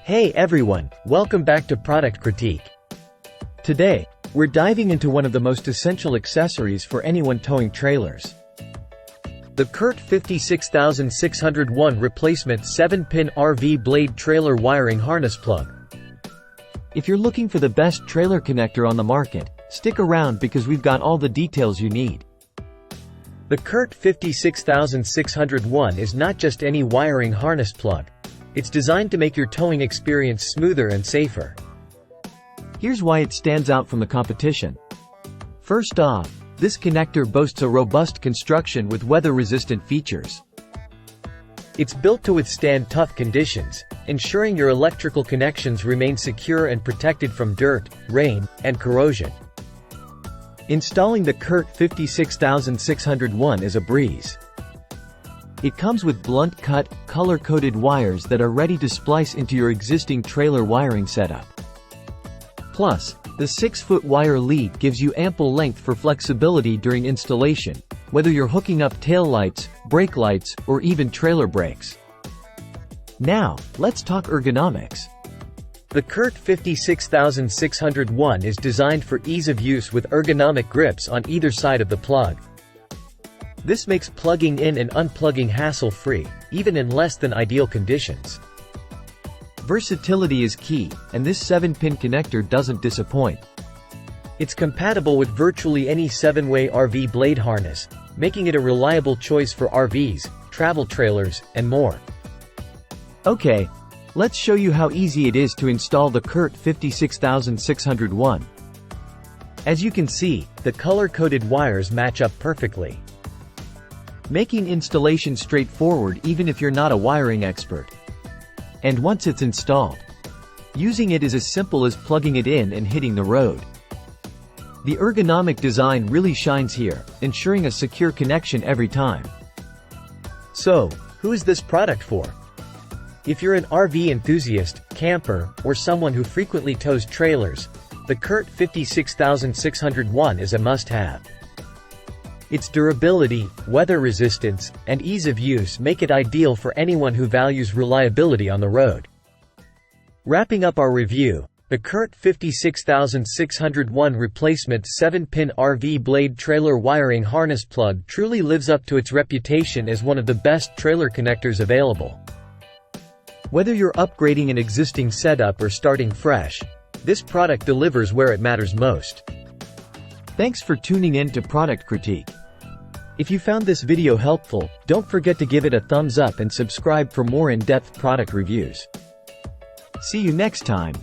Hey everyone, welcome back to Product Critique. Today, we're diving into one of the most essential accessories for anyone towing trailers. The CURT 56601 Replacement 7-Pin RV Blade Trailer Wiring Harness Plug. If you're looking for the best trailer connector on the market, stick around because we've got all the details you need. The CURT 56601 is not just any wiring harness plug. It's designed to make your towing experience smoother and safer. Here's why it stands out from the competition. First off, this connector boasts a robust construction with weather-resistant features. It's built to withstand tough conditions, ensuring your electrical connections remain secure and protected from dirt, rain, and corrosion. Installing the CURT 56601 is a breeze. It comes with blunt-cut, color-coded wires that are ready to splice into your existing trailer wiring setup. Plus, the 6-foot wire lead gives you ample length for flexibility during installation, whether you're hooking up taillights, brake lights, or even trailer brakes. Now, let's talk ergonomics. The CURT 56601 is designed for ease of use with ergonomic grips on either side of the plug. This makes plugging in and unplugging hassle-free, even in less than ideal conditions. Versatility is key, and this 7-pin connector doesn't disappoint. It's compatible with virtually any 7-way RV blade harness, making it a reliable choice for RVs, travel trailers, and more. Okay, let's show you how easy it is to install the CURT 56601. As you can see, the color-coded wires match up perfectly, making installation straightforward even if you're not a wiring expert. And once it's installed, using it is as simple as plugging it in and hitting the road. The ergonomic design really shines here, ensuring a secure connection every time. So, who is this product for? If you're an RV enthusiast, camper, or someone who frequently tows trailers, the CURT 56601 is a must-have. Its durability, weather resistance, and ease of use make it ideal for anyone who values reliability on the road. Wrapping up our review, the CURT 56601 Replacement 7-Pin RV Blade Trailer Wiring Harness Plug truly lives up to its reputation as one of the best trailer connectors available. Whether you're upgrading an existing setup or starting fresh, this product delivers where it matters most. Thanks for tuning in to Product Critique. If you found this video helpful, don't forget to give it a thumbs up and subscribe for more in-depth product reviews. See you next time.